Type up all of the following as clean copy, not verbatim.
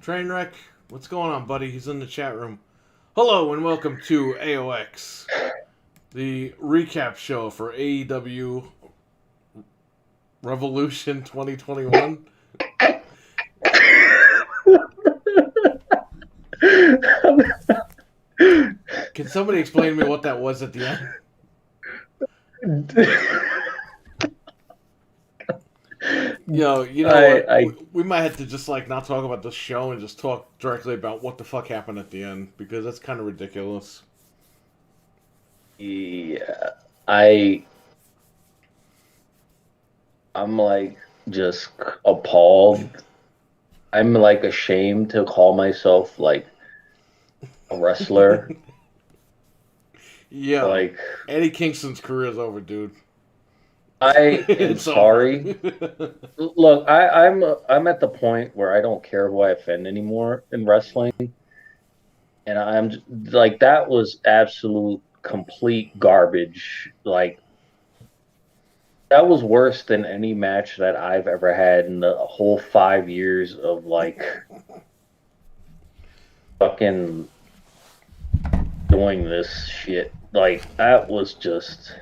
Trainwreck, what's going on, buddy? He's in the chat room. Hello and welcome to AOX, the recap show for AEW Revolution 2021. Can somebody explain to me what that was at the end? We might have to just not talk about the show and just talk directly about what the fuck happened at the end, because that's kind of ridiculous. Yeah, I'm just appalled. I'm ashamed to call myself a wrestler. Yeah, Eddie Kingston's career is over, dude. I am sorry. Look, I'm at the point where I don't care who I offend anymore in wrestling, and I'm that was absolute complete garbage. That was worse than any match that I've ever had in the whole 5 years of fucking doing this shit. That was just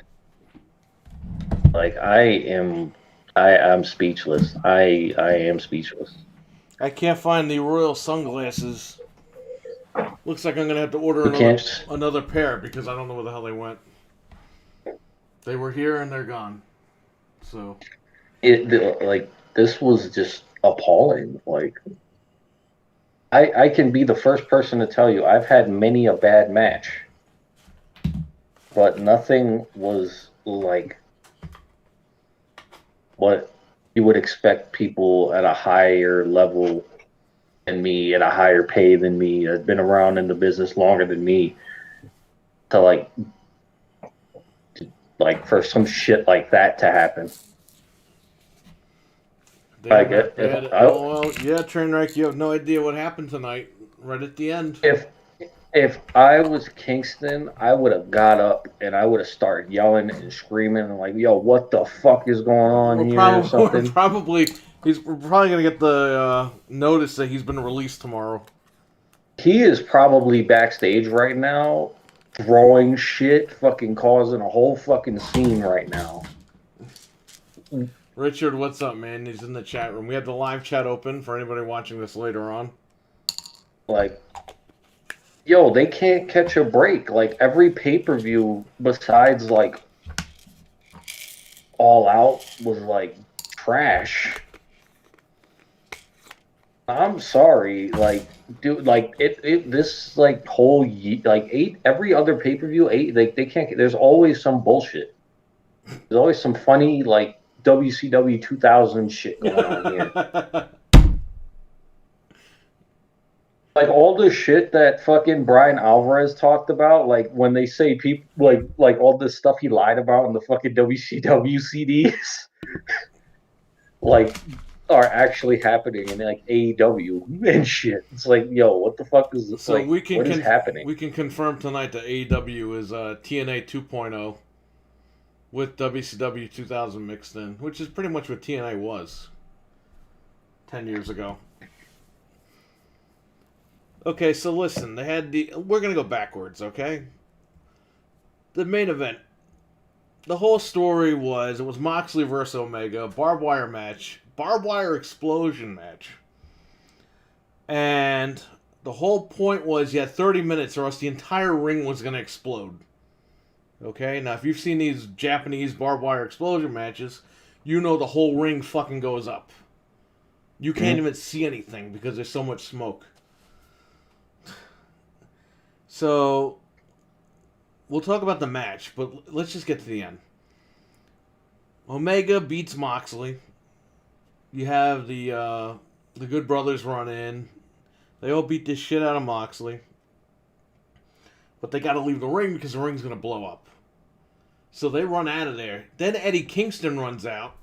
I'm speechless. I am speechless. I can't find the royal sunglasses. Looks like I'm gonna have to order another pair because I don't know where the hell they went. They were here and they're gone. So this was just appalling. I can be the first person to tell you I've had many a bad match, but nothing was what you would expect people at a higher level than me, at a higher pay than me, have been around in the business longer than me, to for some shit like that to happen. Well, yeah, Trainwreck, you have no idea what happened tonight, right at the end. If I was Kingston, I would have got up and I would have started yelling and screaming and yo, what the fuck is going on here or something? We're probably going to get the notice that he's been released tomorrow. He is probably backstage right now, throwing shit, fucking causing a whole fucking scene right now. Richard, what's up, man? He's in the chat room. We have the live chat open for anybody watching this later on. Yo, they can't catch a break. Every pay-per-view besides All Out was trash. I'm sorry, dude, this whole every other pay-per-view, they can't. There's always some bullshit. There's always some funny WCW 2000 shit going on here. All the shit that fucking Brian Alvarez talked about, when they say people, all this stuff he lied about in the fucking WCW CDs, are actually happening in AEW and shit. It's yo, what the fuck is this? So what is happening? We can confirm tonight that AEW is TNA 2.0 with WCW 2000 mixed in, which is pretty much what TNA was 10 years ago. Okay, so listen, we're going to go backwards, okay? The main event. The whole story was, it was Moxley versus Omega, barbed wire match, barbed wire explosion match. And the whole point was you had 30 minutes or else the entire ring was going to explode. Okay, now if you've seen these Japanese barbed wire explosion matches, you know the whole ring fucking goes up. You can't even see anything because there's so much smoke. So, we'll talk about the match, but let's just get to the end. Omega beats Moxley. You have the Good Brothers run in. They all beat the shit out of Moxley. But they got to leave the ring because the ring's going to blow up. So they run out of there. Then Eddie Kingston runs out,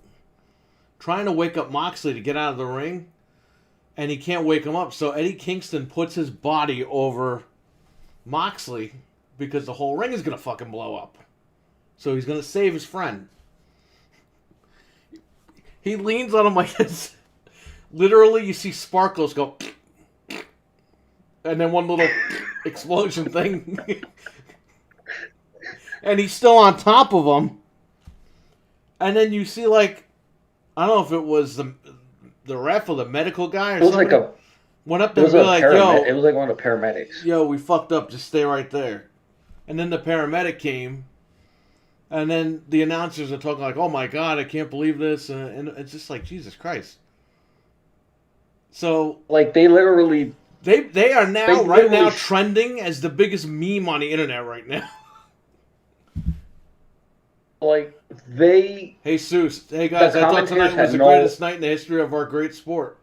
trying to wake up Moxley to get out of the ring. And he can't wake him up. So Eddie Kingston puts his body over Moxley because the whole ring is going to fucking blow up. So he's going to save his friend. He leans on him like this. Literally, you see sparkles go. and then one little explosion thing. And he's still on top of him. And then you see, like, I don't know if it was the ref or the medical guy or something. Went up there and be like, yo. It was like one of the paramedics. Yo, we fucked up. Just stay right there. And then the paramedic came. And then the announcers are talking like, oh my God, I can't believe this. And it's just like, Jesus Christ. So. Like, they literally. They are now trending as the biggest meme on the internet right now. Like, they... Hey, Seuss. Hey, guys, I thought tonight was the greatest night in the history of our great sport.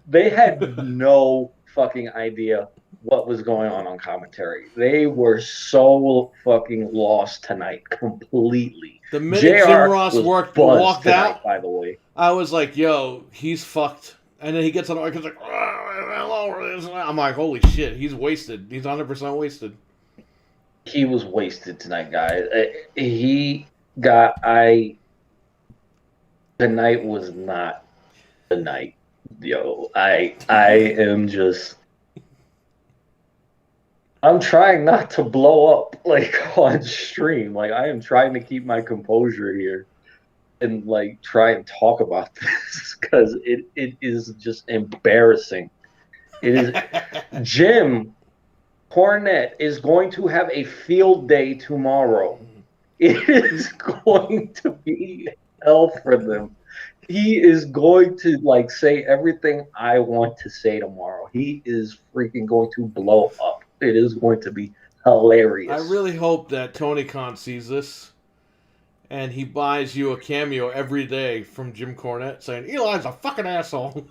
They had no fucking idea what was going on commentary. They were so fucking lost tonight, completely. The minute Jim Ross walked out, by the way, I was like, yo, he's fucked. And then he gets on the mic and he's like, hello. I'm like, holy shit, he's wasted. He's 100% wasted. He was wasted tonight, guys. Tonight was not the night. Yo, I am just... I'm trying not to blow up, like, on stream. Like, I am trying to keep my composure here and, like, try and talk about this because it is just embarrassing. It is... Jim Cornette is going to have a field day tomorrow. It is going to be hell for them. He is going to, like, say everything I want to say tomorrow. He is freaking going to blow up. It is going to be hilarious. I really hope that Tony Khan sees this and he buys you a cameo every day from Jim Cornette saying, Eli's a fucking asshole.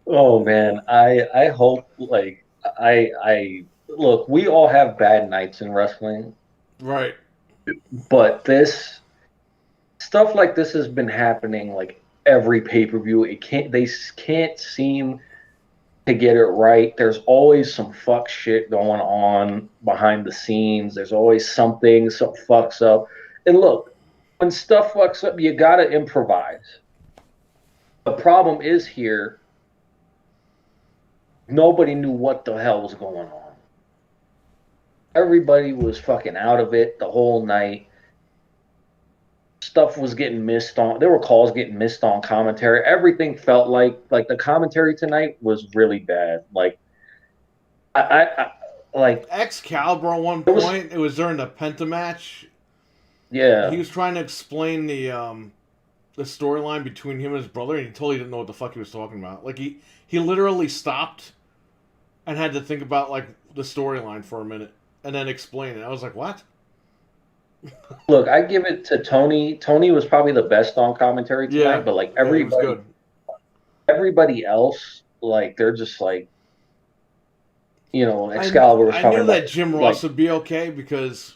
Oh man, I hope, like, I look, we all have bad nights in wrestling. Right. But this stuff like this has been happening like every pay-per-view. They can't seem to get it right. There's always some fuck shit going on behind the scenes. There's always something fucks up. And look, when stuff fucks up, you gotta improvise. The problem is here, nobody knew what the hell was going on. Everybody was fucking out of it the whole night. Stuff was getting missed on. There were calls getting missed on commentary. Everything felt like the commentary tonight was really bad. Like, I like Excalibur at one point. It was during the Penta match. Yeah, he was trying to explain the storyline between him and his brother, and he totally didn't know what the fuck he was talking about. Like he literally stopped and had to think about like the storyline for a minute and then explain it. I was like, what? Look, I give it to Tony. Tony was probably the best on commentary tonight, but like everybody else, like they're just like, you know, Excalibur was talking about. I knew that Jim Ross would be okay because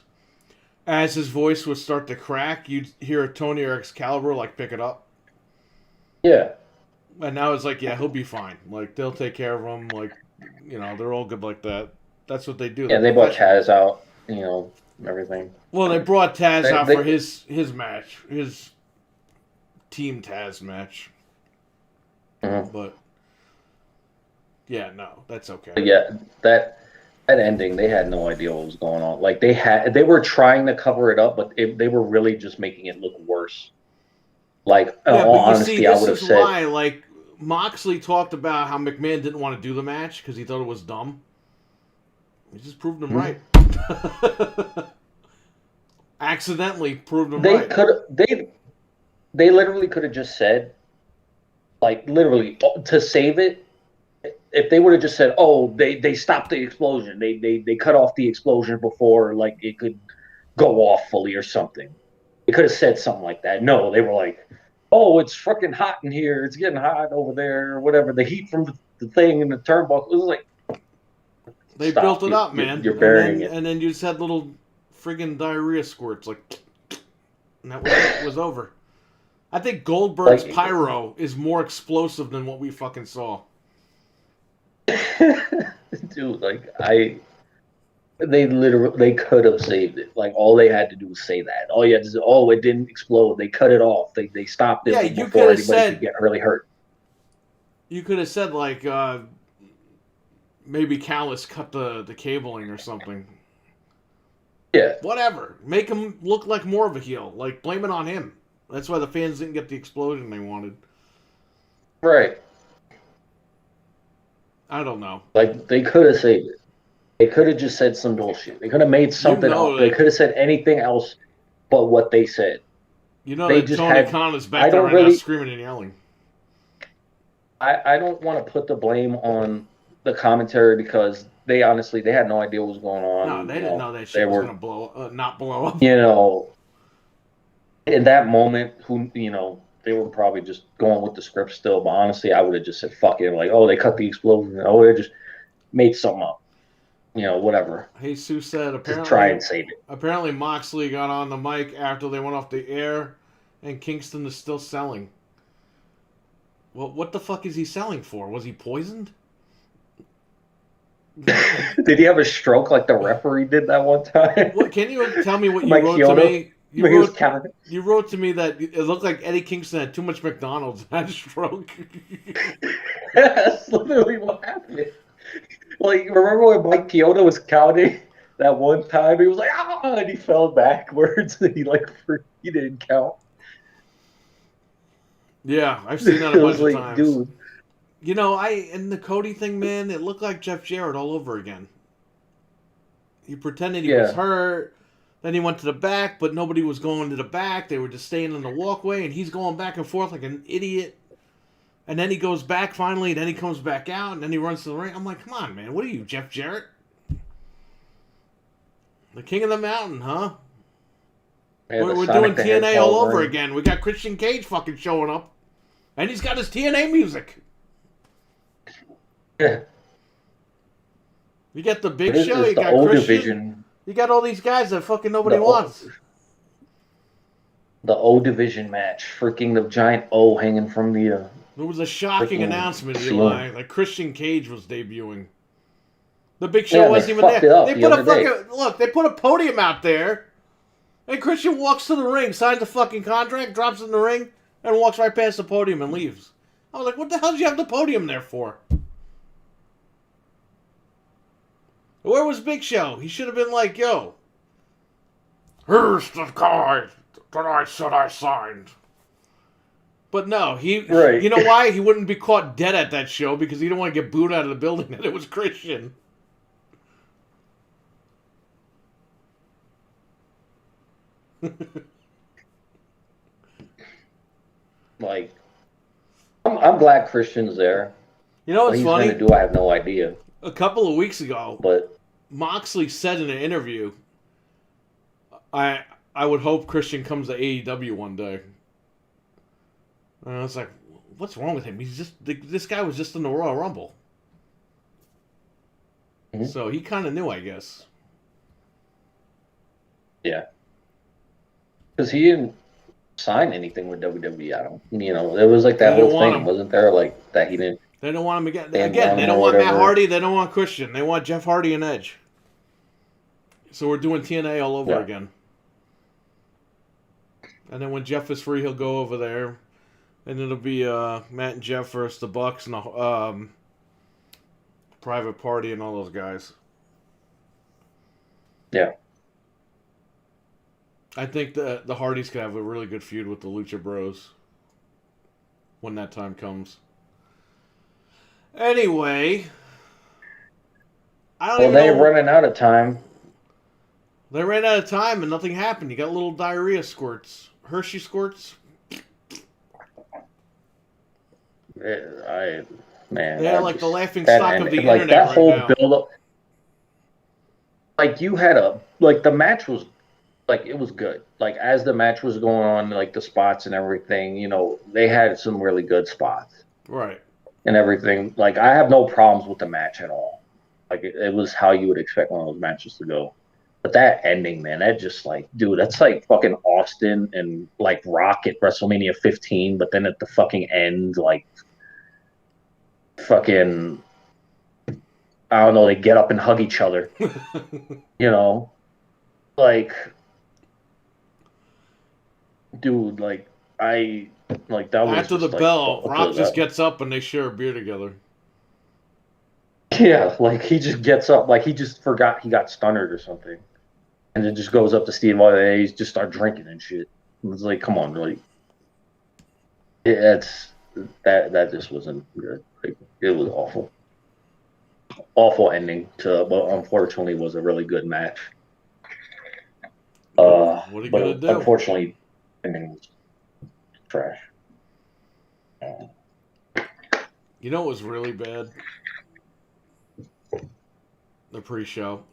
as his voice would start to crack, you'd hear Tony or Excalibur like pick it up. Yeah. And now it's like, yeah, he'll be fine. Like they'll take care of him. Like, you know, they're all good like that. That's what they do. Yeah, they brought Chaz out, you know, everything. Well, they brought Taz out for his match, his Team Taz match. Mm-hmm. But yeah, no, that's okay. But yeah, that ending, they had no idea what was going on. Like they were trying to cover it up, but they were really just making it look worse. Like, in all honesty, I would have said. Why, like, Moxley talked about how McMahon didn't want to do the match because he thought it was dumb. He just proved him right. Accidentally proved him right. They literally could have just said, like, literally to save it. If they would have just said, "Oh, they stopped the explosion. They cut off the explosion before like it could go off fully or something." They could have said something like that. No, they were like, "Oh, it's freaking hot in here. It's getting hot over there, or whatever. The heat from the thing in the turnbuckle." It was like. They built it up, man. You're burying it. And then you just had little friggin' diarrhea squirts, like, and that was over. I think Goldberg's pyro is more explosive than what we fucking saw. Dude, like, They could have saved it. Like all they had to do was say that. Oh yeah, oh it didn't explode. They cut it off. They stopped Yeah, it you could before have anybody could said get really hurt. like maybe Callis cut the cabling or something. Yeah, Whatever. Make him look like more of a heel. Like blame it on him. That's why the fans didn't get the explosion they wanted. right. I don't know. Like they could have saved it. They could have just said some bullshit. They could have made You something know up. They that could have said anything else but what they said. They just Tony had. Khan is I back there don't right now really. screaming and yelling. I don't want to put the blame on the commentary because they honestly they had no idea what was going No, on. they You didn't know, know that they shit was were. gonna not blow up. You know, in that moment, they were probably just going with the script still. But honestly, I would have just said fuck it. Like, oh, they cut the explosion. Oh, they just made something up. Whatever. Jesus said To try and save it. apparently Moxley got on the mic after they went off the air, and Kingston is still selling. Well, what the fuck is he selling for? Was he poisoned? Did he have a stroke like the referee did that one time? What can you tell me what you Mike wrote to Chiodo? me? He was counting. You wrote to me that it looked like Eddie Kingston had too much McDonald's and had a stroke. That's literally what happened. Like, remember when Mike Chiodo was counting that one time? He was like, ah, and he fell backwards and he didn't count. Yeah, I've seen that a It bunch was of like, times. dude. In the Cody thing, man, it looked like Jeff Jarrett all over again. He pretended he was Yeah. hurt. Then he went to the back, but nobody was going to the back. They were just staying in the walkway, and he's going back and forth like an idiot. And then he goes back finally, and then he comes back out, and then he runs to the ring. I'm like, come on, man. What are you, Jeff Jarrett? The King of the Mountain, huh? Yeah, We're Sonic doing the TNA all Hedgehog over ring. again. We got Christian Cage fucking showing up. And he's got his TNA music. Yeah. You got the Big It's Show, you the got O Christian. division. You got all these guys that fucking nobody The wants. The O division match. Freaking the giant O hanging from the. There was a shocking Freaking announcement, ceiling. Eli. Like Christian Cage was debuting. The Big Yeah, Show they wasn't even fucked there. it up They the put a other day. fucking look. They put a podium out there, and Christian walks to the ring, signs a fucking contract, drops it in the ring, and walks right past the podium and leaves. I was like, what the hell did you have the podium there for? Where was Big Show? He should have been like, yo, here's the guy that I said I signed. But no, Right. you know why? He wouldn't be caught dead at that show because he didn't want to get booed out of the building that it was Christian. Like, I'm glad Christian's there. You know What what's he's funny? going to do, I have no idea. A couple of weeks ago, But Moxley said in an interview, I would hope Christian comes to AEW one day. And I was like, what's wrong with him? This guy was just in the Royal Rumble. Mhm. So he kind of knew, I guess. yeah, because he didn't sign anything with WWE. I don't. There was like that They didn't whole want thing, him. wasn't there? Like that he didn't. They don't want him again. They Again, want they him don't or want Matt whatever. Hardy. They don't want Christian. They want Jeff Hardy and Edge. So we're doing TNA all over Yeah. again. And then when Jeff is free, he'll go over there. And it'll be Matt and Jeff versus the Bucks and the Private Party and all those guys. Yeah. I think the Hardys could have a really good feud with the Lucha Bros when that time comes. Anyway, I don't Well, even they're know. running out of time. They ran out of time and nothing happened. You got little diarrhea squirts, Hershey squirts. Man, They're like the laughing that stock of ending, the like internet that whole right now. build up. Like you had the match was like it was good. Like as the match was going on, like the spots and everything, they had some really good spots Right. and everything. Like I have no problems with the match at all. Like it was how you would expect one of those matches to go. But that ending, man, that just like, dude, that's like fucking Austin and like Rock at WrestleMania 15, but then at the fucking end, like fucking I don't know, they get up and hug each other. You know, like, dude, that was After the just like, bell, what Rock the just that? gets up and they share a beer together. Yeah, like he just gets up, like he just forgot he got stunnered or something, and then just goes up to Steve while they just start drinking and shit. It's like, come on, really? It's that just wasn't good. Like, it was awful, awful ending to what unfortunately was a really good match. Yep. What are you gonna But do? unfortunately, ending was trash. You know what was really bad? The pre-show.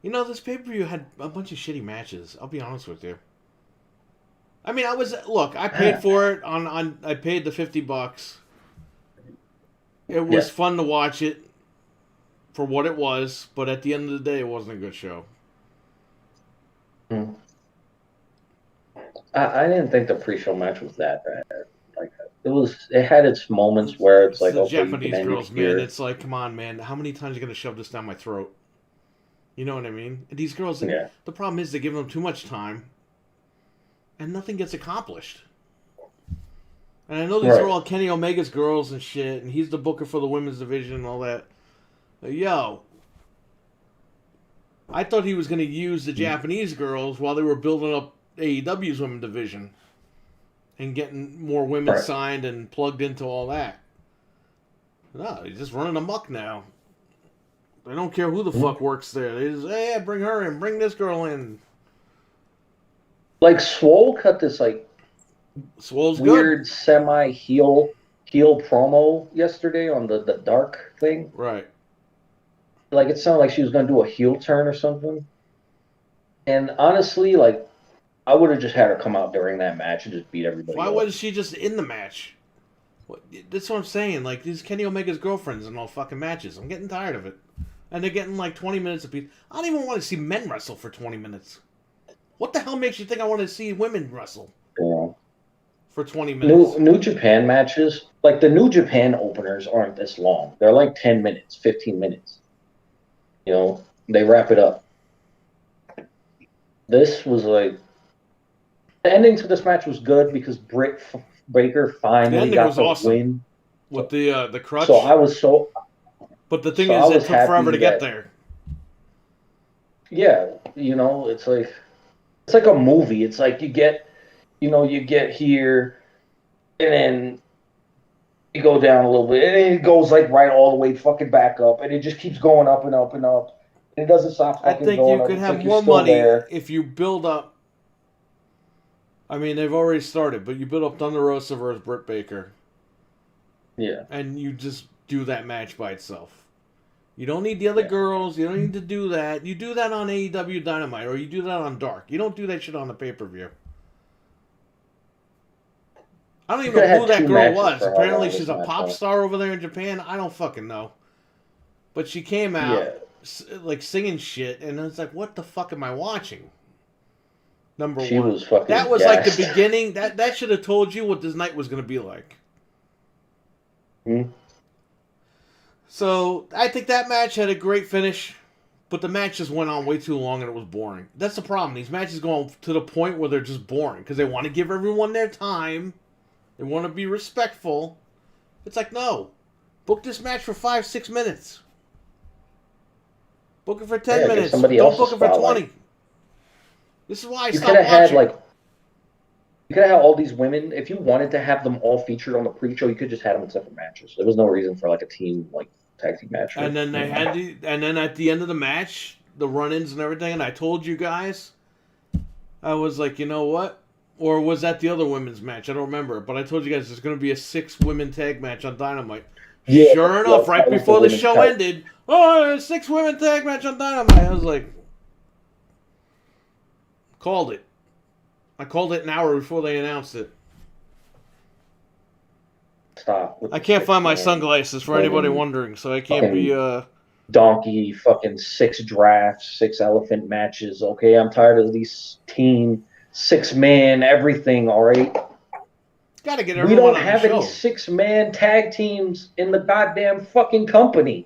You know, this pay-per-view had a bunch of shitty matches. I'll be honest with you. I mean, I paid for it on I paid the $50. It Yeah. was fun to watch it for what it was, but at the end of the day, it wasn't a good show. Mm. I didn't think the pre-show match was that bad. Like it had its moments where it's It's like, the okay, you can Japanese end it girls, man. here. It's like, come on, man. How many times are you gonna shove this down my throat? You know what I mean? And these girls, Yeah. the problem is they give them too much time, and nothing gets accomplished. And I know these are Right. all Kenny Omega's girls and shit, and he's the booker for the women's division and all that. Yo, I thought he was going to use the Japanese girls while they were building up AEW's women's division and getting more women Right. signed and plugged into all that. No, he's just running amok now. They don't care who the Mm. fuck works there. They just, hey, bring her in, bring this girl in. Like Swole cut this like Swole's good. weird semi heel promo yesterday on the dark thing. Right. Like it sounded like she was gonna do a heel turn or something. And honestly, like I would have just had her come out during that match and just beat everybody Why up. wasn't she just in the match? That's what I'm saying. Like, these Kenny Omega's girlfriends in all fucking matches. I'm getting tired of it. And they're getting like 20 minutes apiece. I don't even want to see men wrestle for 20 minutes. What the hell makes you think I want to see women wrestle Yeah. for 20 minutes? New Japan matches, like the New Japan openers aren't this long. They're like 10 minutes, 15 minutes. You know, they wrap it up. This was like the ending to this match was good because Britt Baker The finally ending got was the awesome win. with So, the so crutch. I was so But the thing so I is, it was took forever happy to get that there. yeah, it's like a movie. It's like you get here and then you go down a little bit and then it goes like right all the way fucking back up and it just keeps going up and up and up. And it doesn't stop I fucking think going you up. could It's have like you're more still money there. if you build up. I mean, they've already started, but you build up Thunder Rosa versus Britt Baker. Yeah. And you just do that match by itself. You don't need the other Yeah. girls. You don't need to do that. You do that on AEW Dynamite or you do that on Dark. You don't do that shit on the pay-per-view. I don't You even could know have who had that two girl matches was. for how Apparently long she's this a match pop went. star over there in Japan. I don't fucking know. But she came out Yeah. like singing shit and it's like, what the fuck am I watching? Number She one. was That fucking was like the gassed. beginning. That should have told you what this night was going to be like. Hmm? So I think that match had a great finish, but the match just went on way too long and it was boring. That's the problem. These matches go on to the point where they're just boring because they want to give everyone their time. They want to be respectful. It's like, no. Book this match for 5-6 minutes. Book it for 10 Yeah, give minutes. somebody Don't else a book it for spotlight. 20. This is why I You could stopped have had watching. like you could have had all these women. If you wanted to have them all featured on the pre-show, you could just have them in separate matches. There was no reason for like a team like tag team match or And then you know. and then at the end of the match, the run-ins and everything, and I told you guys, I was like, you know what? Or was that the other women's match? I don't remember. But I told you guys there's going to be a 6-women tag match on Dynamite. Yeah, Sure enough, right that was the before the women's show title. ended, oh, 6-women tag match on Dynamite. I was like, called it. I called it an hour before they announced it. Stop with I the can't find my 6-man sunglasses for anybody women wondering, so I can't be, fucking donkey fucking 6 drafts, 6 elephant matches. Okay, I'm tired of these team 6-man everything. All right, gotta get we everyone don't on the have any show. 6-man tag teams in the goddamn fucking company.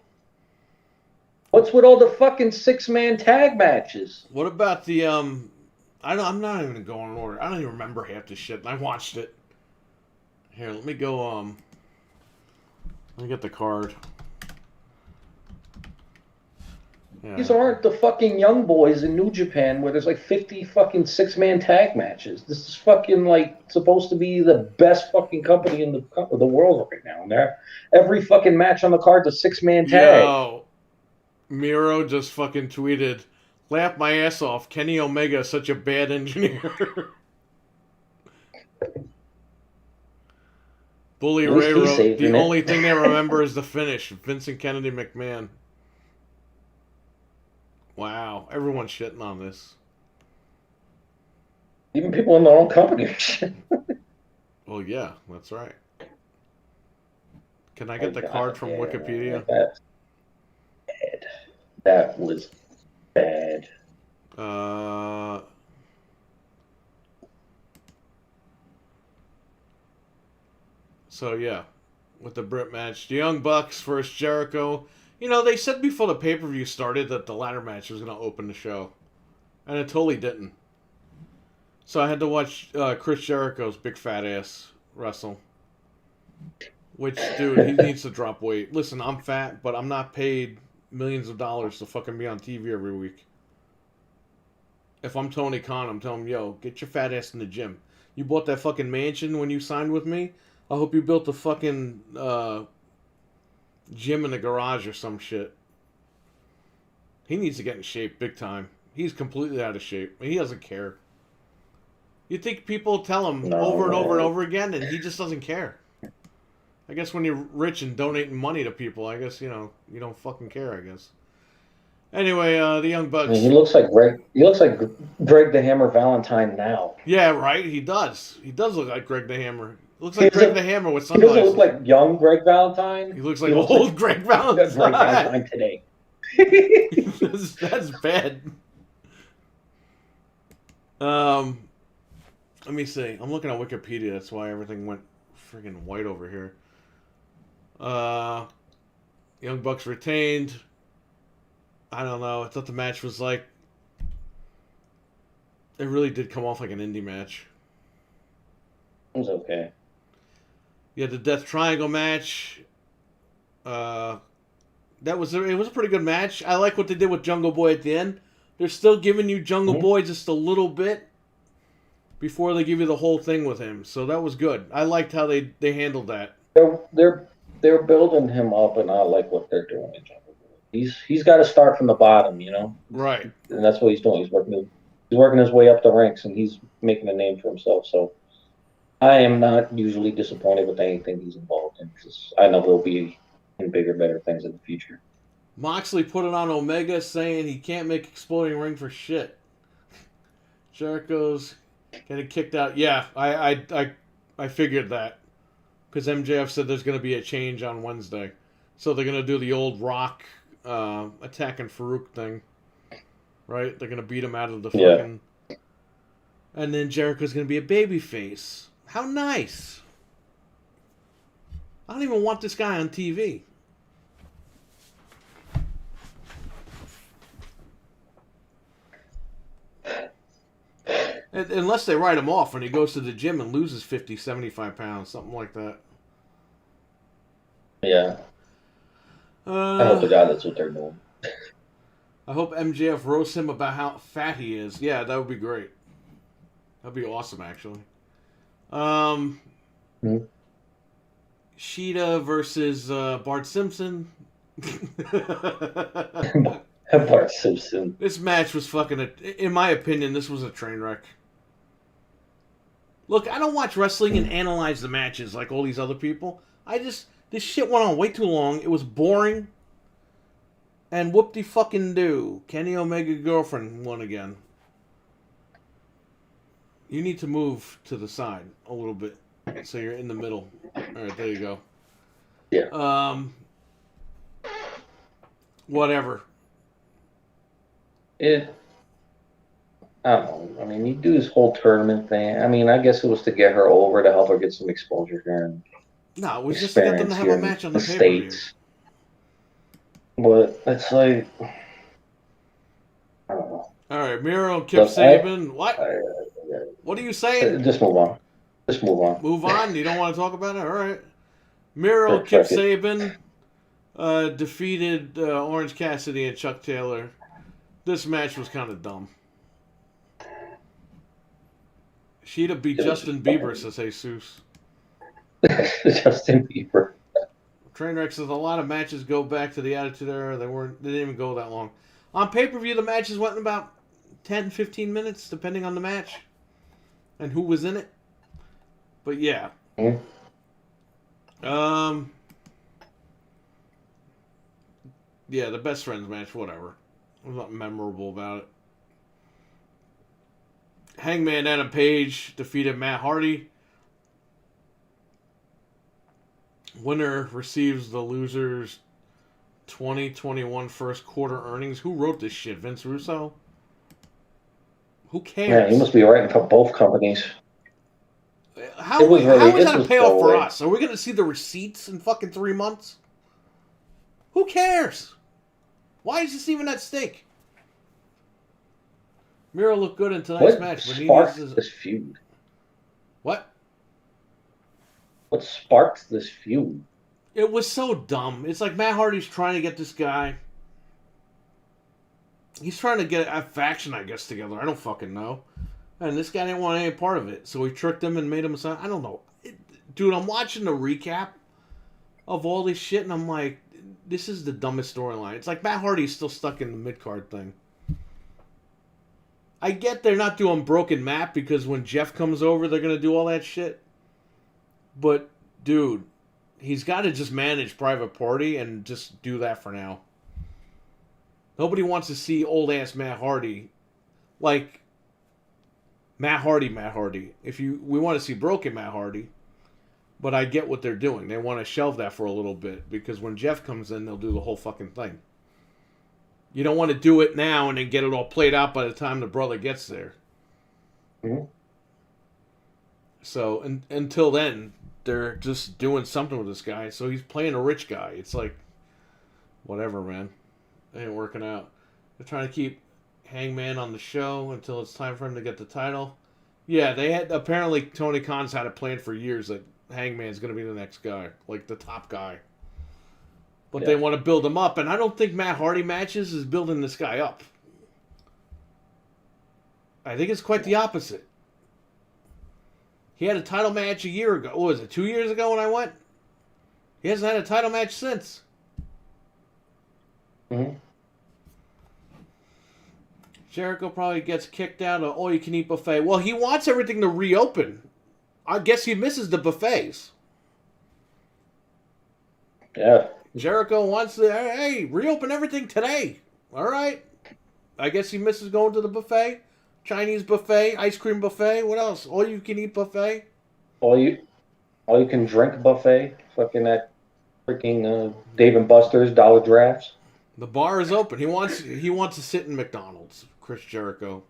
What's with all the fucking 6-man tag matches? What about the I'm not even going in order. I don't even remember half this shit. And I watched it. Here, let me go. Let me get the card. Yeah. These aren't the fucking young boys in New Japan where there's like 50 fucking 6-man tag matches. This is fucking like supposed to be the best fucking company in the world right now. And every fucking match on the card is a 6-man tag. Yo, Miro just fucking tweeted, "Laugh my ass off. Kenny Omega is such a bad engineer." Bully Ray wrote, "The only thing they remember is the finish. Vincent Kennedy McMahon." Wow, everyone's shitting on this. Even people in their own company. Well, yeah, that's right. Can I get the card from Wikipedia? That's bad. That was bad. So yeah, with the Brit match, the Young Bucks versus Jericho. You know, they said before the pay-per-view started that the ladder match was going to open the show. And it totally didn't. So I had to watch Chris Jericho's big fat ass wrestle. Which, dude, he needs to drop weight. Listen, I'm fat, but I'm not paid millions of dollars to fucking be on TV every week. If I'm Tony Khan, I'm telling him, yo, get your fat ass in the gym. You bought that fucking mansion when you signed with me? I hope you built a fucking gym in the garage or some shit. He needs to get in shape big time. He's completely out of shape. He doesn't care. You think people tell him over and over and over again, and he just doesn't care. I guess when you're rich and donating money to people, I guess, you know, you don't fucking care, I guess. Anyway, the Young Bucks. I mean, he looks like Greg the Hammer Valentine now. Yeah, right? He does. He does look like Greg the Hammer. Looks like Greg the Hammer with sunglasses. He doesn't look like young Greg Valentine. He looks like old Greg Valentine. Greg Valentine today. That's bad. Let me see. I'm looking at Wikipedia. That's why everything went friggin' white over here. Young Bucks retained. I don't know. I thought the match was like... It really did come off like an indie match. It was okay. You had the Death Triangle match. It was a pretty good match. I like what they did with Jungle Boy at the end. They're still giving you Jungle Boy just a little bit before they give you the whole thing with him. So that was good. I liked how they handled that. They're building him up, and I like what they're doing in Jungle Boy. He's got to start from the bottom, you know. Right. And that's what he's doing. He's working his way up the ranks, and he's making a name for himself. So I am not usually disappointed with anything he's involved in, because I know he'll be in bigger, better things in the future. Moxley put it on Omega, saying he can't make Exploding Ring for shit. Jericho's getting kicked out. Yeah, I figured that, because MJF said there's going to be a change on Wednesday, so they're going to do the old Rock attacking Farouk thing, right? They're going to beat him out of the fucking... Yeah. And then Jericho's going to be a babyface. How nice. I don't even want this guy on TV. Unless they write him off and he goes to the gym and loses 50, 75 pounds, something like that. Yeah. I hope to God that's what they're doing. I hope MJF roasts him about how fat he is. Yeah, that would be great. That'd be awesome, actually. Sheeta versus Bart Simpson. Bart Simpson. This match was fucking... in my opinion, this was a train wreck. Look, I don't watch wrestling and analyze the matches like all these other people. This shit went on way too long. It was boring. And whoop-de-fucking-do. Kenny Omega girlfriend won again. You need to move to the side a little bit, so you're in the middle. All right, there you go. Yeah. Whatever. I don't know. I mean, you do this whole tournament thing. I mean, I guess it was to get her over, to help her get some exposure here. No, it was just to get them to have a match on the pay-per-view. But it's like, I don't know. All right, Miro, Kip Look, Saban. What? What are you saying? just move on. Just move on. Move on. You don't want to talk about it? All right. Miro, Fuck, Kip fuck it. Saban defeated Orange Cassidy and Chuck Taylor. This match was kind of dumb. She'd beat It was Justin Bieber, fucking says Jesus. Justin Bieber. Trainwreck says a lot of matches go back to the Attitude Era. They didn't even go that long. On pay-per-view, the matches went in about 10, 15 minutes, depending on the match and who was in it. But yeah. Mm-hmm. Yeah, the best friends match, whatever. There's nothing memorable about it. Hangman Adam Page defeated Matt Hardy. Winner receives the loser's 2021 first quarter earnings. Who wrote this shit? Vince Russo? Who cares? Yeah, he must be writing for both companies. How is that a payoff for us? Are we going to see the receipts in fucking 3 months? Who cares? Why is this even at stake? Miro looked good in tonight's match, but he sparked this feud? What? What sparked this feud? It was so dumb. It's like Matt Hardy's trying to get this guy. He's trying to get a faction, I guess, together. I don't fucking know. And this guy didn't want any part of it. So he tricked him and made him a son. I don't know. Dude, I'm watching the recap of all this shit, and I'm like, this is the dumbest storyline. It's like Matt Hardy's still stuck in the mid-card thing. I get they're not doing Broken Matt because when Jeff comes over, they're going to do all that shit. But, dude, he's got to just manage Private Party and just do that for now. Nobody wants to see old-ass Matt Hardy. Like, Matt Hardy. We want to see Broken Matt Hardy. But I get what they're doing. They want to shelve that for a little bit. Because when Jeff comes in, they'll do the whole fucking thing. You don't want to do it now and then get it all played out by the time the brother gets there. Mm-hmm. So, until then, they're just doing something with this guy. So he's playing a rich guy. It's like, whatever, man. It ain't working out. They're trying to keep Hangman on the show until it's time for him to get the title. Yeah, they had, apparently Tony Khan's had it planned for years that Hangman's going to be the next guy, like the top guy. But they want to build him up, and I don't think Matt Hardy matches is building this guy up. I think it's quite the opposite. He had a title match a year ago. What was it, 2 years ago when I went? He hasn't had a title match since. Mm-hmm. Jericho probably gets kicked out of all-you-can-eat buffet. Well, he wants everything to reopen. I guess he misses the buffets. Yeah. Jericho wants to, hey, reopen everything today. All right. I guess he misses going to the buffet. Chinese buffet, ice cream buffet. What else? All-you-can-eat buffet. All you can drink buffet. Fucking that freaking Dave and Buster's Dollar Drafts. The bar is open. He wants to sit in McDonald's. Chris Jericho.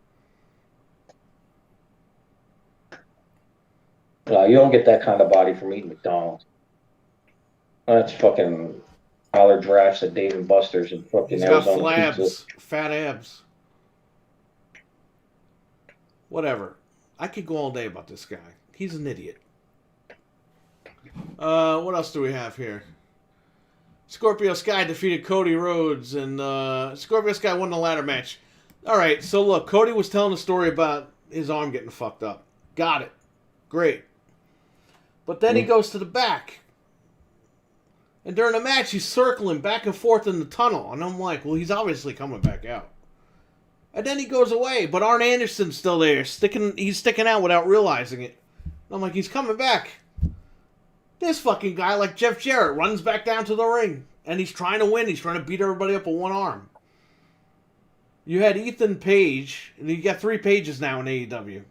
You don't get that kind of body from eating McDonald's. That's fucking Dollar Drafts at Dave and Buster's and fucking He's got Arizona flabs, pizza. fat abs. Whatever. I could go all day about this guy. He's an idiot. What else do we have here? Scorpio Sky defeated Cody Rhodes, and Scorpio Sky won the ladder match. All right, so look, Cody was telling a story about his arm getting fucked up. Got it. Great. But then he goes to the back. And during the match, he's circling back and forth in the tunnel. And I'm like, well, he's obviously coming back out. And then he goes away, but Arn Anderson's still there. He's sticking out without realizing it. And I'm like, he's coming back. This fucking guy, like Jeff Jarrett, runs back down to the ring. And he's trying to win. He's trying to beat everybody up with one arm. You had Ethan Page, and you got 3 Pages now in AEW.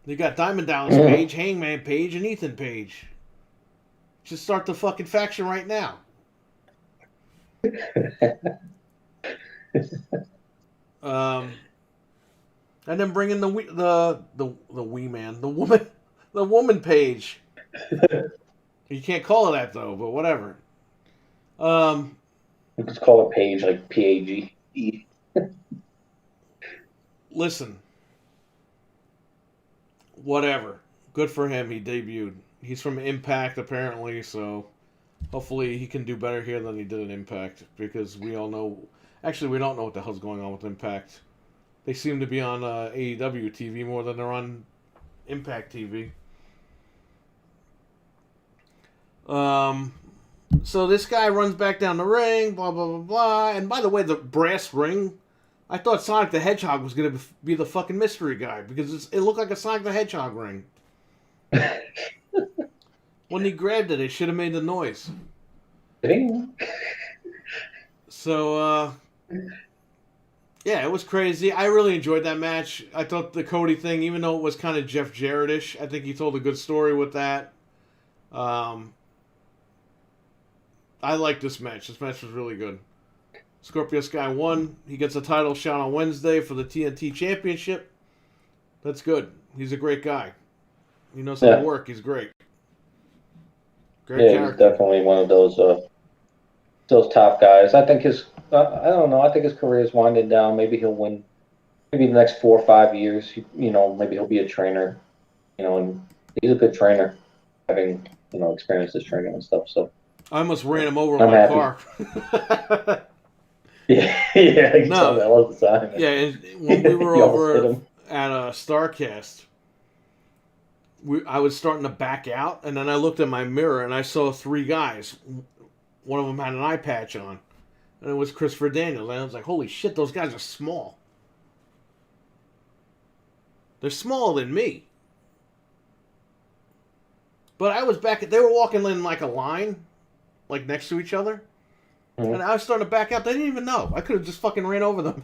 You got Diamond Dallas Page, Hangman Page, and Ethan Page. Just start the fucking faction right now. And then bring in the wee man, the woman Page. You can't call it that though, but whatever. You could call it Page, like Page. Listen, whatever. Good for him. He debuted. He's from Impact apparently, so hopefully he can do better here than he did in Impact because we all know. Actually, we don't know what the hell's going on with Impact. They seem to be on AEW TV more than they're on Impact TV. So this guy runs back down the ring, blah, blah, blah, blah. And by the way, the brass ring, I thought Sonic the Hedgehog was going to be the fucking mystery guy because it looked like a Sonic the Hedgehog ring. When he grabbed it, it should have made the noise. So, yeah, it was crazy. I really enjoyed that match. I thought the Cody thing, even though it was kind of Jeff Jarrett-ish, I think he told a good story with that. I liked this match. This match was really good. Scorpio Sky won. He gets a title shot on Wednesday for the TNT Championship. That's good. He's a great guy. He knows how to work. He's great. Great character. He's definitely one of those top guys. I think I don't know. I think his career is winding down. Maybe he'll win. Maybe the next 4 or 5 years. Maybe he'll be a trainer. And he's a good trainer, having experience as training and stuff. So I almost ran him over in my car. Yeah, you tell me that all the time. Yeah, and when we were over at Starcast, I was starting to back out, and then I looked at my mirror, and I saw 3 guys. One of them had an eye patch on, and it was Christopher Daniels. And I was like, holy shit, those guys are small. They're smaller than me. But I was they were walking in like a line, like next to each other. Mm-hmm. And I was starting to back out. They didn't even know. I could have just fucking ran over them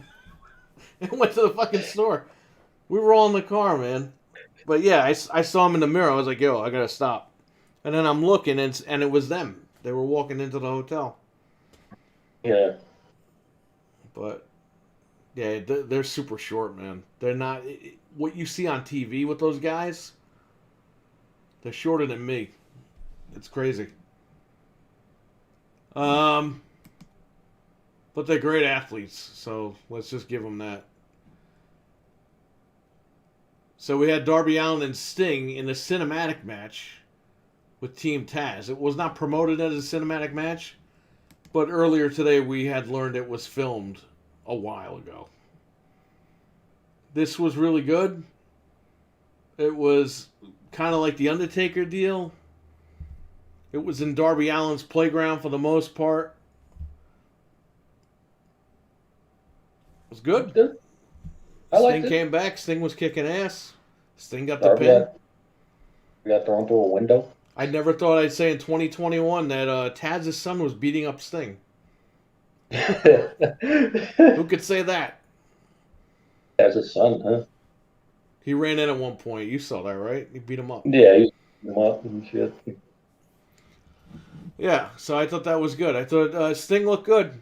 and went to the fucking store. We were all in the car, man. But yeah, I saw them in the mirror. I was like, yo, I gotta stop. And then I'm looking, and it was them. They were walking into the hotel. Yeah. But, yeah, they're super short, man. They're not... What you see on TV with those guys, they're shorter than me. It's crazy. But they're great athletes, so let's just give them that. So we had Darby Allin and Sting in a cinematic match with Team Taz. It was not promoted as a cinematic match, but earlier today we had learned it was filmed a while ago. This was really good. It was kind of like the Undertaker deal. It was in Darby Allin's playground for the most part. It was good. Good. Sting came back. Sting was kicking ass. Sting got the pin. Got thrown through a window. I never thought I'd say in 2021 that Taz's son was beating up Sting. Who could say that? Taz's son, huh? He ran in at one point. You saw that, right? He beat him up. Yeah, he beat him up and shit. Yeah, so I thought that was good. I thought Sting looked good.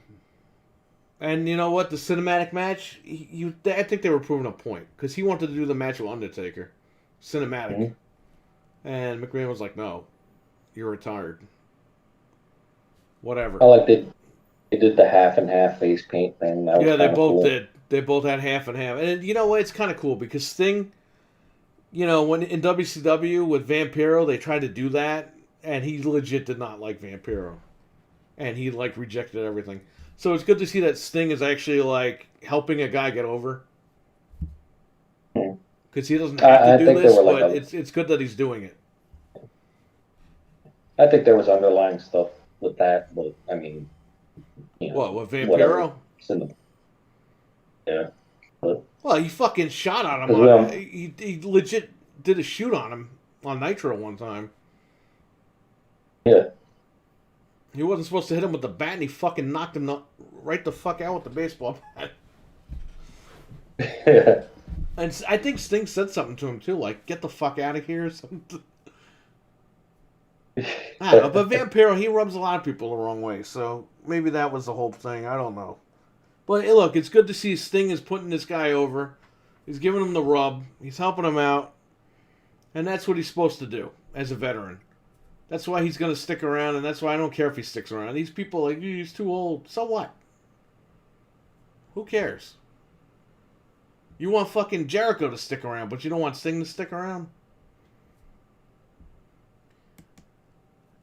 And you know what? The cinematic match, I think they were proving a point. Because he wanted to do the match with Undertaker. Cinematic. Mm-hmm. And McMahon was like, no, you're retired. Whatever. I like they did the half and half face paint thing. Yeah, they both did. They both had half and half. And you know what? It's kind of cool because Sting, when in WCW with Vampiro, they tried to do that. And he legit did not like Vampiro. And he, rejected everything. So it's good to see that Sting is actually, helping a guy get over. Because he doesn't have to do this, but it's good that he's doing it. I think there was underlying stuff with that, but, I mean... What, with Vampiro? Yeah. But, well, he fucking shot on him. He legit did a shoot on him on Nitro one time. Yeah. He wasn't supposed to hit him with the bat, and he fucking knocked him right the fuck out with the baseball bat. Yeah. And I think Sting said something to him, too, like, get the fuck out of here or something. I don't know, but Vampiro, he rubs a lot of people the wrong way, so maybe that was the whole thing. I don't know. But, hey, look, it's good to see Sting is putting this guy over. He's giving him the rub. He's helping him out. And that's what he's supposed to do as a veteran. That's why he's going to stick around, and that's why I don't care if he sticks around. These people like, he's too old. So what? Who cares? You want fucking Jericho to stick around, but you don't want Sting to stick around?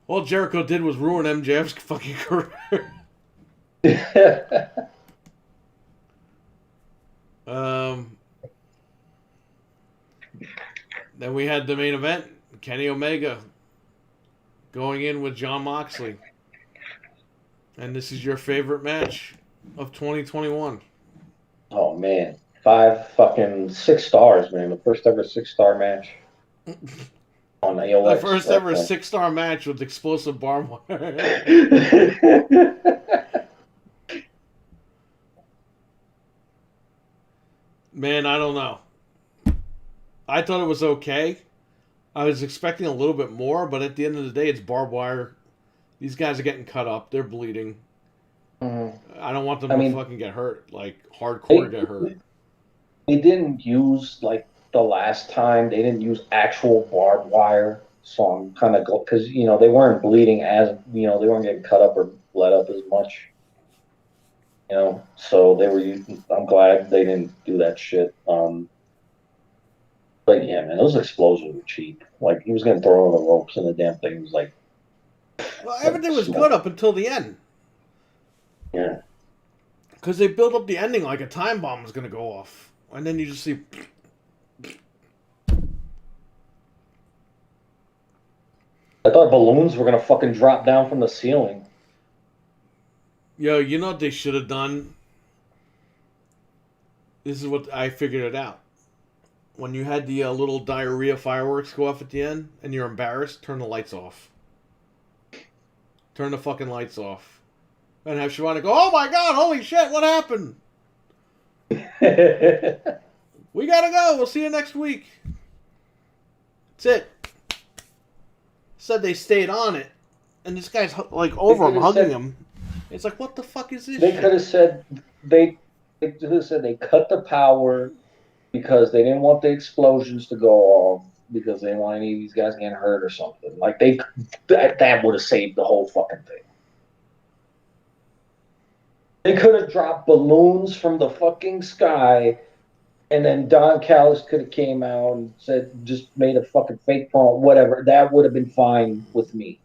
All Jericho did was ruin MJF's fucking career. Then we had the main event, Kenny Omega going in with Jon Moxley. And this is your favorite match of 2021. Oh, man. 6 stars, man. The first ever 6-star match on AOX. The first ever 6-star match with explosive barbed wire. Man, I don't know. I thought it was okay. I was expecting a little bit more, but at the end of the day, it's barbed wire. These guys are getting cut up. They're bleeding. Mm-hmm. I don't want them to fucking get hurt, like hardcore get hurt. They didn't use, like, the last time, they didn't use actual barbed wire. So I'm kind of, because, you know, they weren't bleeding as, you know, they weren't getting cut up or bled up as much. You know, so they were using, I'm glad they didn't do that shit. But yeah, man, those explosions were cheap. Like, he was getting thrown on the ropes and the damn thing was like. Well, everything was good up until the end. Yeah. Because they built up the ending like a time bomb was going to go off. And then you just see. I thought balloons were going to fucking drop down from the ceiling. Yo, you know what they should have done? This is what I figured it out. When you had the little diarrhea fireworks go off at the end and you're embarrassed, turn the lights off. Turn the fucking lights off. And have Shivani go, oh my god, holy shit, what happened? We gotta go, we'll see you next week. That's it. Said they stayed on it. And this guy's like over him, hugging him. It's like, what the fuck is this? They could have said they cut the power because they didn't want the explosions to go off because they didn't want any of these guys getting hurt or something. Like that would have saved the whole fucking thing. They could have dropped balloons from the fucking sky, and then Don Callis could have came out and said, just made a fucking fake phone, whatever. That would have been fine with me.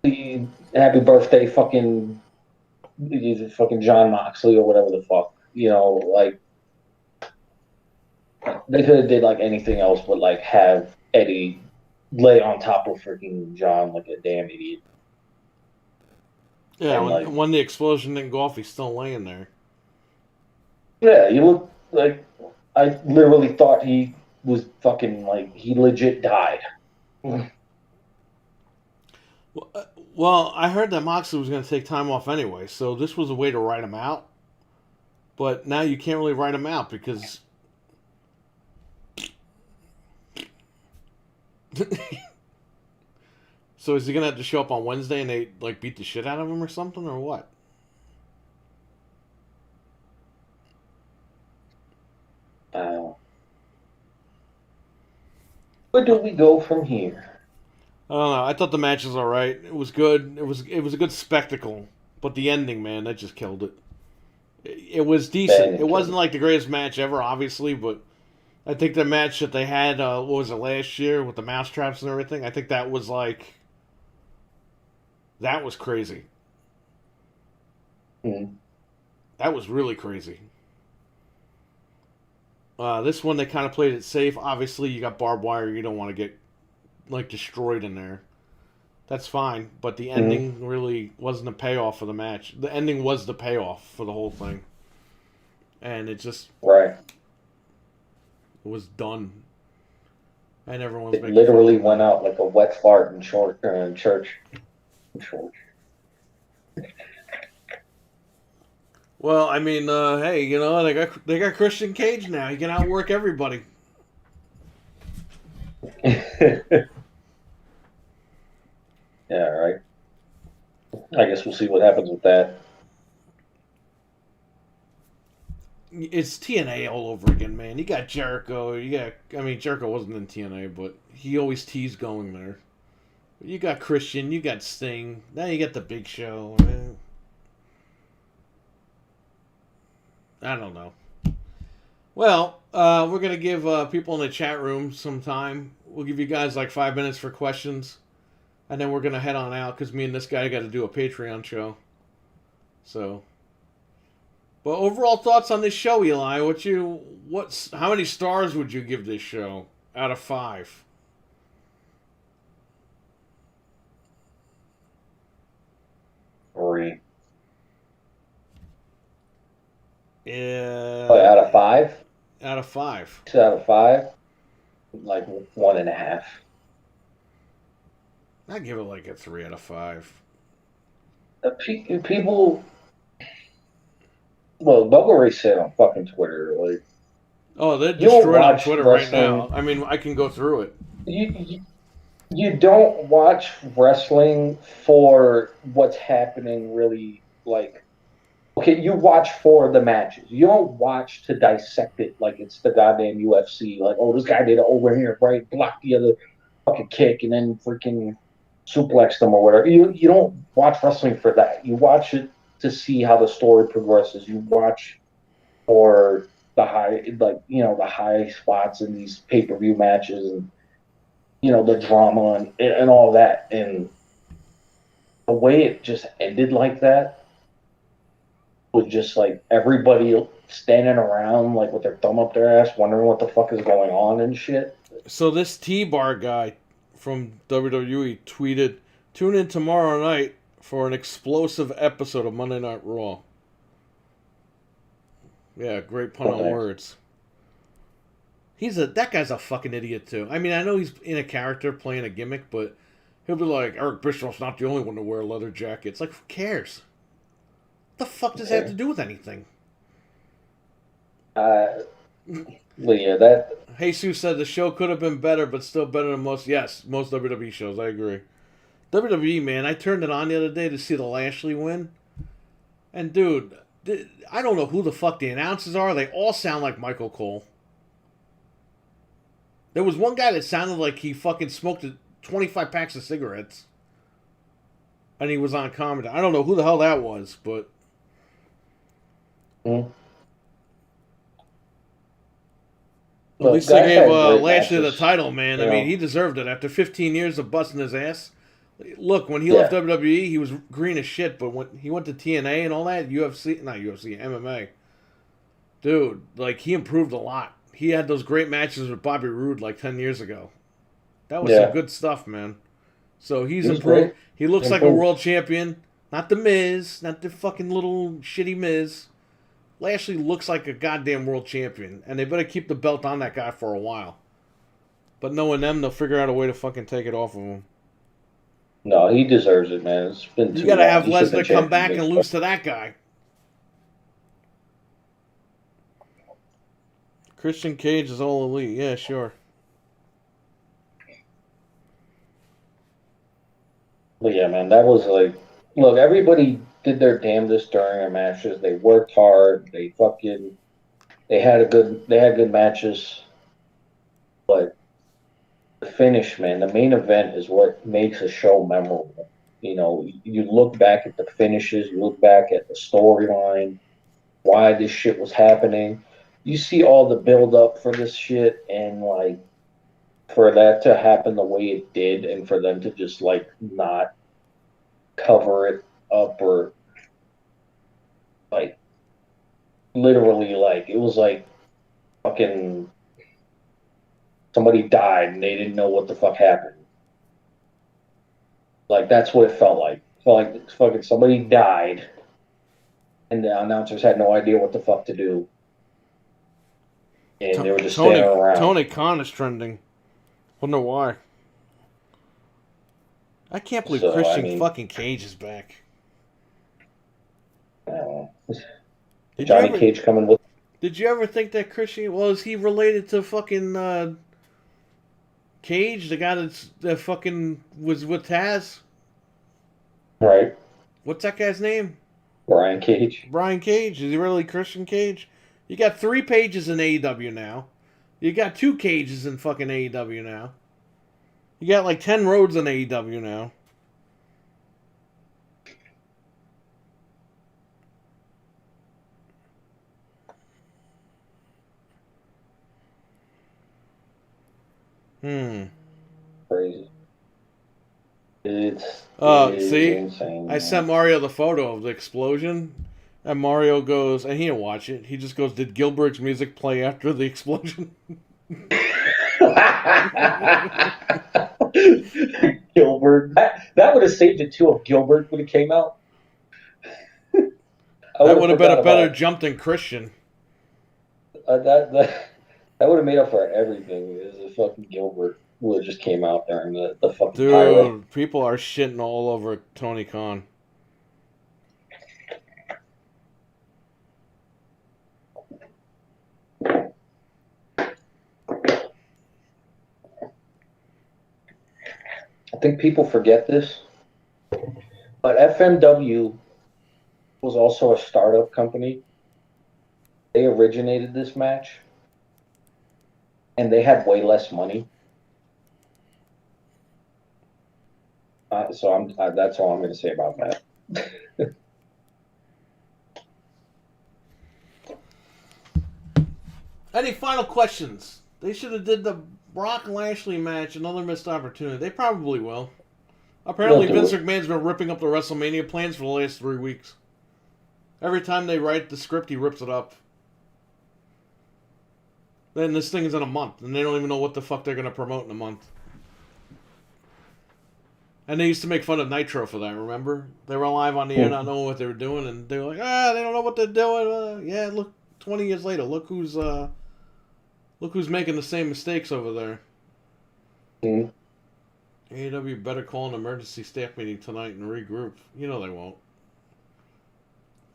Happy birthday, fucking Jon Moxley or whatever the fuck, you know, like they could have did like anything else, but like have Eddie lay on top of freaking John like a damn idiot. Yeah, when the explosion didn't go off, he's still laying there. Yeah, you look like I literally thought he was fucking like he legit died. Well, I heard that Moxley was going to take time off anyway, so this was a way to write him out. But now you can't really write him out because... So is he going to have to show up on Wednesday and they like beat the shit out of him or something, or what? Where do we go from here? I don't know. I thought the match was all right. It was good. It was a good spectacle. But the ending, man, that just killed it. It was decent. It wasn't like the greatest match ever, obviously, but I think the match that they had, what was it, last year with the mousetraps and everything, I think that was like... That was crazy. Mm-hmm. That was really crazy. This one, they kind of played it safe. Obviously, you got barbed wire. You don't want to get like destroyed in there. That's fine. But the ending really wasn't a payoff for the match. The ending was the payoff for the whole thing. And it just... Right. It was done. And everyone was it literally went out like a wet fart in church. Well, I mean, hey, you know, they got Christian Cage now. He can outwork everybody. Yeah, right. I guess we'll see what happens with that. It's TNA all over again, man. You got Jericho. Jericho wasn't in TNA, but he always teased going there. You got Christian, you got Sting, now you got the Big Show. I don't know. Well, we're going to give people in the chat room some time. We'll give you guys like 5 minutes for questions. And then we're going to head on out because me and this guy got to do a Patreon show. So. But overall thoughts on this show, Eli? How many stars would you give this show out of 5? Three. Yeah. Out of 5? Out of 5. 2 out of 5? Like 1.5. I'd give it like a 3 out of 5. People. Well, Bubba Ray said on fucking Twitter, like. Oh, they're destroyed on Twitter right now. I mean, I can go through it. You don't watch wrestling for what's happening, really. Like, okay, you watch for the matches. You don't watch to dissect it like it's the goddamn UFC. Like, oh, this guy did it over here, right? Blocked the other fucking kick and then freaking suplexed them or whatever. You don't watch wrestling for that. You watch it to see how the story progresses. You watch for the high spots in these pay-per-view matches and the drama and all that. And the way it just ended like that was just like everybody standing around like with their thumb up their ass wondering what the fuck is going on and shit. So this T-Bar guy from WWE tweeted, "Tune in tomorrow night for an explosive episode of Monday Night Raw." Yeah, great pun on words. That guy's a fucking idiot too. I mean, I know he's in a character playing a gimmick, but he'll be like, Eric Bischoff's not the only one to wear a leather jacket. It's like, who cares? What the fuck does that have to do with anything? Jesus said the show could have been better, but still better than most WWE shows. I agree. WWE, man, I turned it on the other day to see the Lashley win. And dude, I don't know who the fuck the announcers are. They all sound like Michael Cole. There was one guy that sounded like he fucking smoked 25 packs of cigarettes. And he was on commentary. I don't know who the hell that was, but... At least they gave Lashley the title, man. I mean, he deserved it. After 15 years of busting his ass. Look, when he left WWE, he was green as shit. But when he went to TNA and all that, MMA. Dude, like, he improved a lot. He had those great matches with Bobby Roode like 10 years ago. That was some good stuff, man. So he's improved. He looks like a world champion. Not the Miz. Not the fucking little shitty Miz. Lashley looks like a goddamn world champion. And they better keep the belt on that guy for a while. But knowing them, they'll figure out a way to fucking take it off of him. No, he deserves it, man. It's been too long. You gotta have Lesnar come back and lose to that guy. Christian Cage is all elite. Yeah, sure. But yeah, man, that was like, look, everybody did their damnedest during their matches. They worked hard. They had good matches. But the finish, man, the main event is what makes a show memorable. You look back at the finishes, you look back at the storyline, why this shit was happening. You see all the build up for this shit, and like for that to happen the way it did, and for them to just like not cover it up or like literally like it was like fucking somebody died and they didn't know what the fuck happened. Like that's what it felt like. It felt like fucking somebody died and the announcers had no idea what the fuck to do. And they were just standing around. Tony Khan is trending. Wonder why. I can't believe Christian fucking Cage is back. Johnny Cage coming with. Did you ever think that Christian is he related to fucking Cage, the guy that fucking was with Taz? Right. What's that guy's name? Brian Cage. Brian Cage. Is he really Christian Cage? You got 3 pages in AEW now. You got 2 cages in fucking AEW now. You got like 10 Rhodes in AEW now. Crazy. It's See, insane. I sent Mario the photo of the explosion, and Mario goes, and he didn't watch it. He just goes, "Did Gilbert's music play after the explosion?" Gilbert. That would have saved it too if Gilbert would have came out. That would have been a better jump than Christian. That would have made up for everything. Is if fucking Gilbert would have just came out during the fucking Dude, pyro. people are shitting all over Tony Khan. I think people forget this, but FMW was also a startup company. They originated this match, and they had way less money. So that's all I'm going to say about that. Any final questions? They should have did the Brock Lashley match, another missed opportunity. They probably will. Apparently, Vince McMahon's been ripping up the WrestleMania plans for the last 3 weeks. Every time they write the script, he rips it up. Then this thing is in a month, and they don't even know what the fuck they're going to promote in a month. And they used to make fun of Nitro for that, remember? They were live on the air not knowing what they were doing, and they were like, they don't know what they're doing. Yeah, look, 20 years later, look who's making the same mistakes over there. AEW better call an emergency staff meeting tonight and regroup. You know they won't.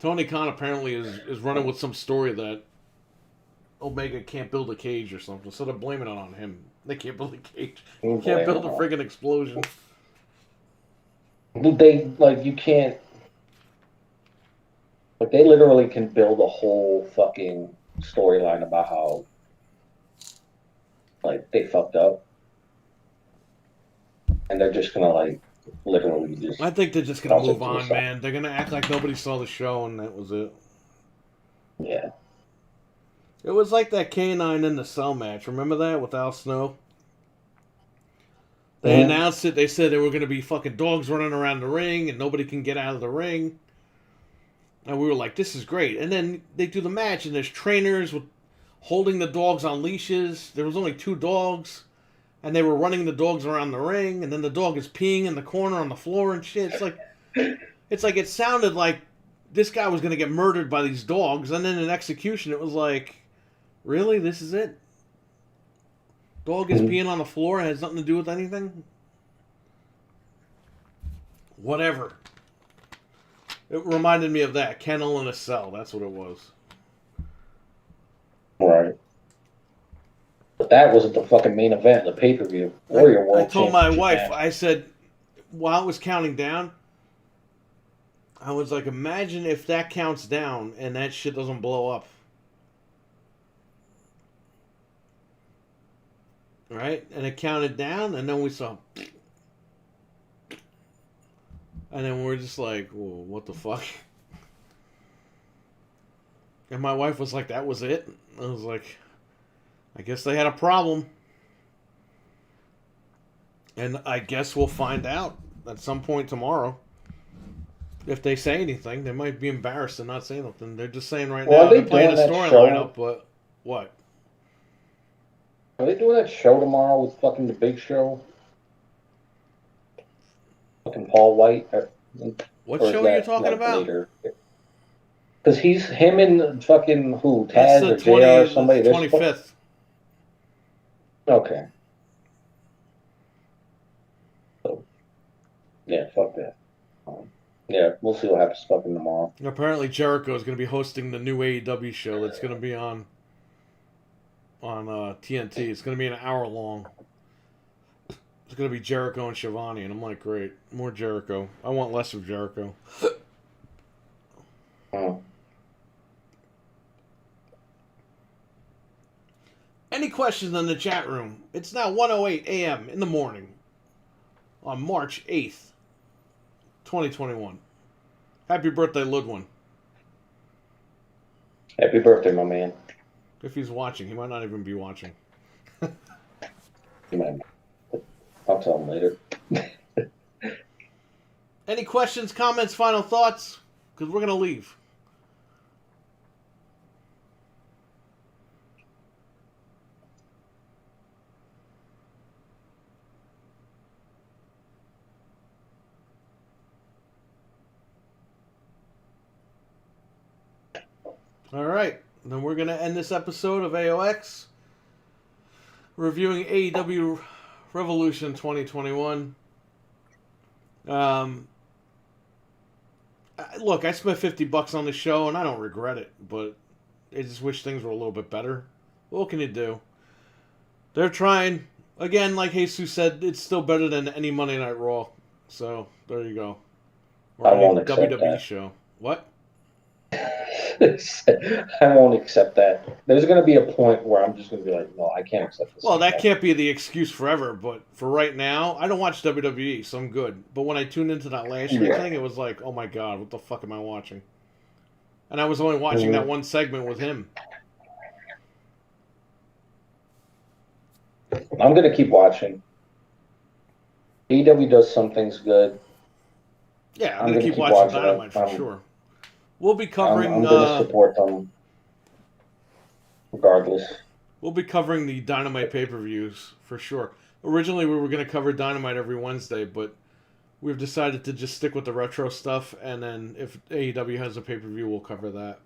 Tony Khan apparently is running with some story that Omega can't build a cage or something. Instead of blaming it on him, they can't build a cage. Can't build a friggin' explosion. You can't. Like, they literally can build a whole fucking storyline about how, like, they fucked up. And they're just gonna, like, literally just. I think they're just gonna move on, man. They're gonna act like nobody saw the show and that was it. Yeah. It was like that K9 in the Cell match. Remember that with Al Snow? They announced it. They said there were going to be fucking dogs running around the ring and nobody can get out of the ring. And we were like, this is great. And then they do the match and there's trainers with holding the dogs on leashes. There was only 2 dogs. And they were running the dogs around the ring. And then the dog is peeing in the corner on the floor and shit. It's like it sounded like this guy was going to get murdered by these dogs. And then in execution, it was like, really? This is it? Dog is peeing on the floor and has nothing to do with anything? Whatever. It reminded me of that. Kennel in a Cell. That's what it was. Right. But that wasn't the fucking main event, the pay-per-view. Or your world I told my wife, match. I said, while it was counting down, I was like, imagine if that counts down and that shit doesn't blow up. Right? And it counted down, and then we saw... And then we're just like, whoa, what the fuck? And my wife was like, that was it? I was like, I guess they had a problem. And I guess we'll find out at some point tomorrow. If they say anything, they might be embarrassed and not say nothing. They're just saying right now they're playing a storyline up, but what? Are they doing that show tomorrow with fucking the Big Show? Fucking Paul White? What show are you talking about? Because him and fucking who? Taz or JR or somebody? 25th. Okay. So, yeah, fuck that. Yeah, we'll see what happens fucking tomorrow. Apparently Jericho is going to be hosting the new AEW show that's going to be on TNT. It's going to be an hour long. It's going to be Jericho and Shivani, and I'm like, great, more Jericho. I want less of Jericho. Any questions in the chat room? It's now 1:08 a.m. in the morning. on March 8th, 2021. Happy birthday, Ludwin. Happy birthday, my man. If he's watching, he might not even be watching. You might. I'll tell him later. Any questions, comments, final thoughts? Because we're going to leave. All right. Then we're going to end this episode of AOX. Reviewing AEW Revolution 2021. Look, I spent $50 on the show, and I don't regret it, but I just wish things were a little bit better. What can you do? They're trying. Again, like Jesus said, it's still better than any Monday Night Raw. So, there you go. Or I any won't accept WWE that. show. What? I won't accept that. There's going to be a point where I'm just going to be like, no, I can't accept this. Well, that can't be the excuse forever, but for right now, I don't watch WWE, so I'm good. But when I tuned into that last year thing, it was like, oh my god, what the fuck am I watching? And I was only watching that one segment with him. I'm going to keep watching. AEW does some things good. Yeah, I'm going to keep watching Dynamite for sure. We'll be covering... I'm going to support them regardless. We'll be covering the Dynamite pay-per-views for sure. Originally, we were going to cover Dynamite every Wednesday, but we've decided to just stick with the retro stuff, and then if AEW has a pay-per-view, we'll cover that.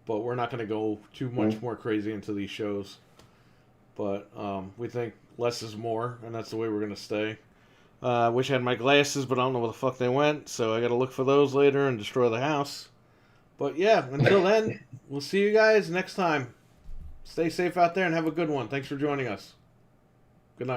But we're not going to go too much more crazy into these shows. But we think less is more, and that's the way we're going to stay. Wish I had my glasses, but I don't know where the fuck they went, so I got to look for those later and destroy the house. But yeah, until then, we'll see you guys next time. Stay safe out there and have a good one. Thanks for joining us. Good night.